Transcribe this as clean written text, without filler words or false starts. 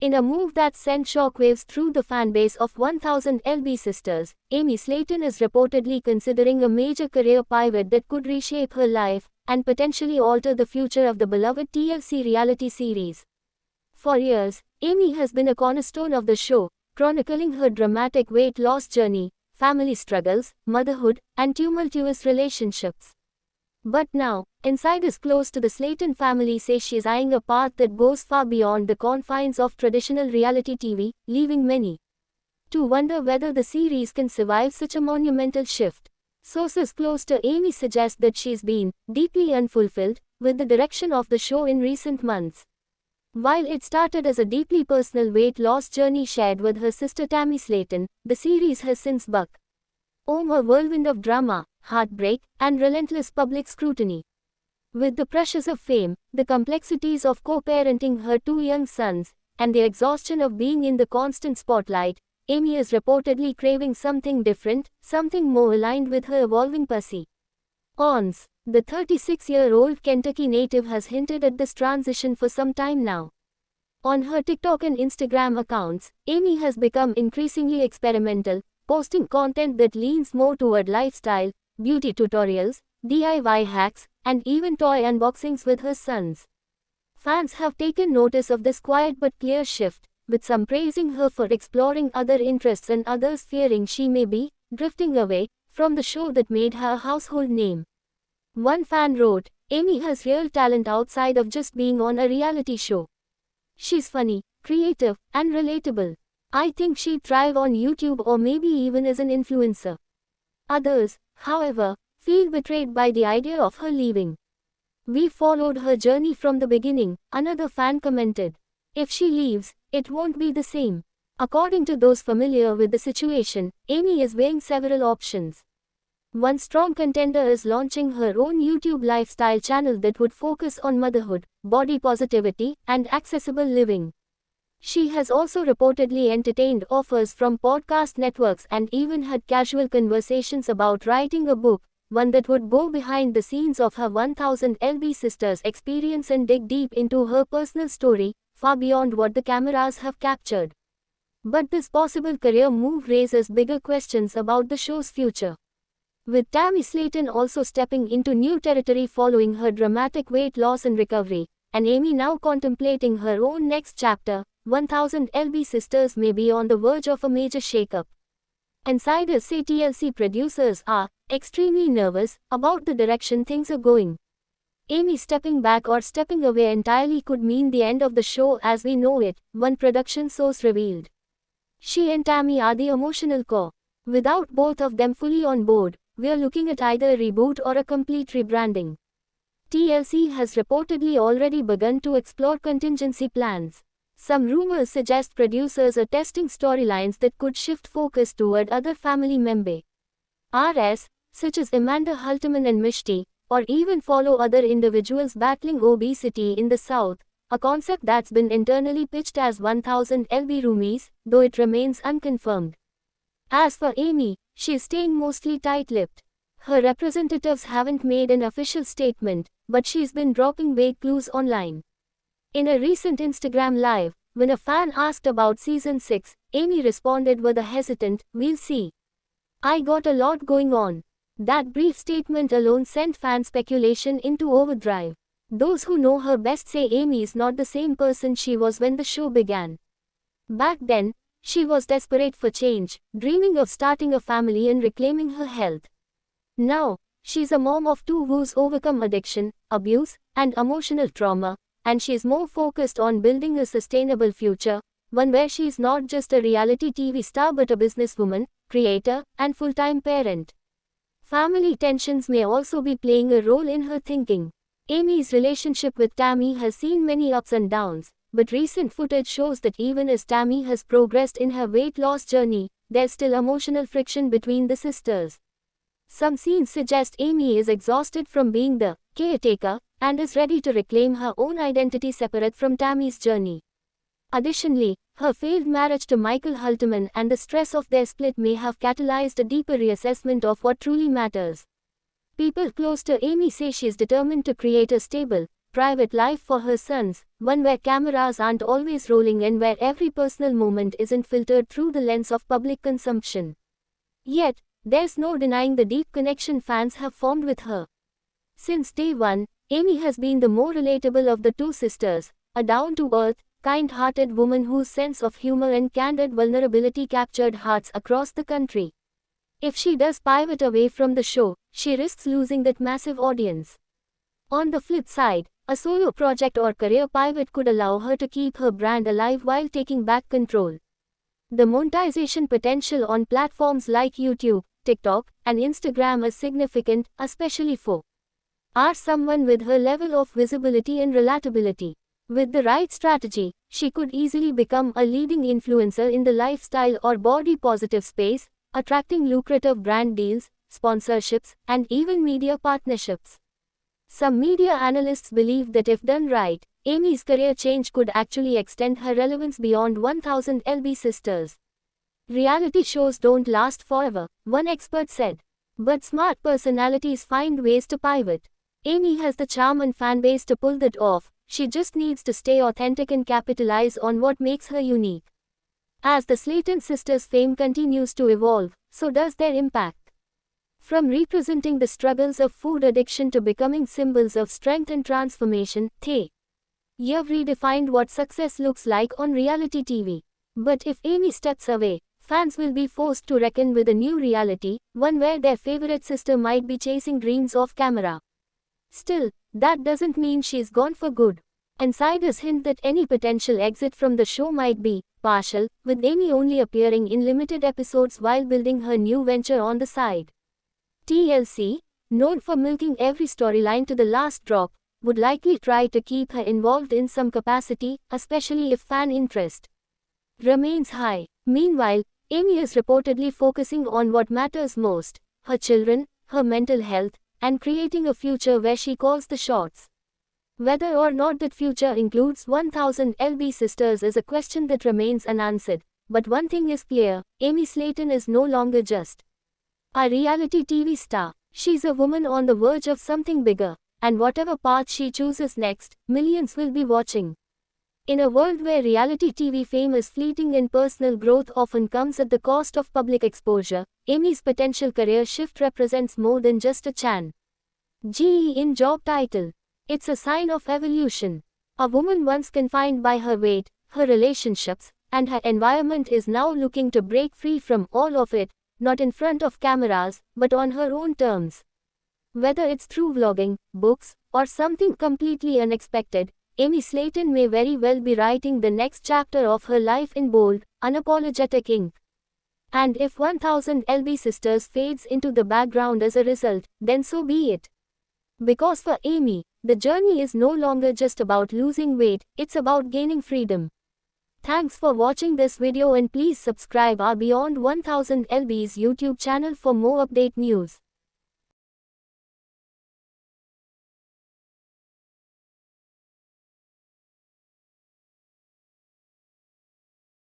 In a move that sent shockwaves through the fanbase of 1000 LB Sisters, Amy Slayton is reportedly considering a major career pivot that could reshape her life and potentially alter the future of the beloved TLC reality series. For years, Amy has been a cornerstone of the show, chronicling her dramatic weight loss journey, family struggles, motherhood, and tumultuous relationships. But now, insiders close to the Slayton family say she's eyeing a path that goes far beyond the confines of traditional reality TV, leaving many to wonder whether the series can survive such a monumental shift. Sources close to Amy suggest that she's been deeply unfulfilled with the direction of the show in recent months. While it started as a deeply personal weight loss journey shared with her sister Tammy Slayton, the series has since bucked a whirlwind of drama, heartbreak, and relentless public scrutiny. With the pressures of fame, the complexities of co-parenting her two young sons, and the exhaustion of being in the constant spotlight, Amy is reportedly craving something different, something more aligned with her evolving psyche. The 36-year-old Kentucky native has hinted at this transition for some time now. On her TikTok and Instagram accounts, Amy has become increasingly experimental, posting content that leans more toward lifestyle, beauty tutorials, DIY hacks, and even toy unboxings with her sons. Fans have taken notice of this quiet but clear shift, with some praising her for exploring other interests and others fearing she may be drifting away from the show that made her a household name. One fan wrote, "Amy has real talent outside of just being on a reality show. She's funny, creative, and relatable. I think she'd thrive on YouTube or maybe even as an influencer." Others, however, feel betrayed by the idea of her leaving. "We followed her journey from the beginning," another fan commented. "If she leaves, it won't be the same." According to those familiar with the situation, Amy is weighing several options. One strong contender is launching her own YouTube lifestyle channel that would focus on motherhood, body positivity, and accessible living. She has also reportedly entertained offers from podcast networks and even had casual conversations about writing a book, one that would go behind the scenes of her 1000 LB Sisters experience and dig deep into her personal story, far beyond what the cameras have captured. But this possible career move raises bigger questions about the show's future. With Tammy Slayton also stepping into new territory following her dramatic weight loss and recovery, and Amy now contemplating her own next chapter, 1000 LB Sisters may be on the verge of a major shakeup. Insiders say TLC producers are extremely nervous about the direction things are going. Amy stepping back or stepping away entirely could mean the end of the show as we know it, one production source revealed. She and Tammy are the emotional core. Without both of them fully on board, we're looking at either a reboot or a complete rebranding. TLC has reportedly already begun to explore contingency plans. Some rumors suggest producers are testing storylines that could shift focus toward other family members, such as Amanda Halterman and Mishti, or even follow other individuals battling obesity in the South, a concept that's been internally pitched as 1000 LB Roomies, though it remains unconfirmed. As for Amy, she's staying mostly tight-lipped. Her representatives haven't made an official statement, but she's been dropping vague clues online. In a recent Instagram Live, when a fan asked about Season 6, Amy responded with a hesitant, "We'll see. I got a lot going on." That brief statement alone sent fan speculation into overdrive. Those who know her best say Amy is not the same person she was when the show began. Back then, she was desperate for change, dreaming of starting a family and reclaiming her health. Now, she's a mom of two who's overcome addiction, abuse, and emotional trauma, and she's more focused on building a sustainable future, one where she's not just a reality TV star but a businesswoman, creator, and full-time parent. Family tensions may also be playing a role in her thinking. Amy's relationship with Tammy has seen many ups and downs, but recent footage shows that even as Tammy has progressed in her weight loss journey, there's still emotional friction between the sisters. Some scenes suggest Amy is exhausted from being the caretaker and is ready to reclaim her own identity separate from Tammy's journey. Additionally, her failed marriage to Michael Halterman and the stress of their split may have catalyzed a deeper reassessment of what truly matters. People close to Amy say she is determined to create a stable, private life for her sons, one where cameras aren't always rolling and where every personal moment isn't filtered through the lens of public consumption. Yet, there's no denying the deep connection fans have formed with her. Since day one, Amy has been the more relatable of the two sisters, a down-to-earth, kind-hearted woman whose sense of humor and candid vulnerability captured hearts across the country. If she does pivot away from the show, she risks losing that massive audience. On the flip side, a solo project or career pivot could allow her to keep her brand alive while taking back control. The monetization potential on platforms like YouTube, TikTok, and Instagram is significant, especially for someone with her level of visibility and relatability. With the right strategy, she could easily become a leading influencer in the lifestyle or body-positive space, attracting lucrative brand deals, sponsorships, and even media partnerships. Some media analysts believe that if done right, Amy's career change could actually extend her relevance beyond 1000 LB Sisters. Reality shows don't last forever, one expert said. But smart personalities find ways to pivot. Amy has the charm and fanbase to pull that off, she just needs to stay authentic and capitalize on what makes her unique. As the Slayton sisters' fame continues to evolve, so does their impact. From representing the struggles of food addiction to becoming symbols of strength and transformation, they have redefined what success looks like on reality TV. But if Amy steps away, fans will be forced to reckon with a new reality, one where their favorite sister might be chasing dreams off camera. Still, that doesn't mean she's gone for good. Insiders hint that any potential exit from the show might be partial, with Amy only appearing in limited episodes while building her new venture on the side. TLC, known for milking every storyline to the last drop, would likely try to keep her involved in some capacity, especially if fan interest remains high. Meanwhile, Amy is reportedly focusing on what matters most: her children, her mental health, and creating a future where she calls the shots. Whether or not that future includes 1000 LB Sisters is a question that remains unanswered, but one thing is clear: Amy Slayton is no longer just a reality TV star. She's a woman on the verge of something bigger, and whatever path she chooses next, millions will be watching. In a world where reality TV fame is fleeting and personal growth often comes at the cost of public exposure, Amy's potential career shift represents more than just a change in job title. It's a sign of evolution. A woman once confined by her weight, her relationships, and her environment is now looking to break free from all of it, not in front of cameras, but on her own terms. Whether it's through vlogging, books, or something completely unexpected, Amy Slayton may very well be writing the next chapter of her life in bold, unapologetic ink. And if 1000 LB Sisters fades into the background as a result, then so be it. Because for Amy, the journey is no longer just about losing weight, it's about gaining freedom. Thanks for watching this video and please subscribe our Beyond 1000 LB's YouTube channel for more update news.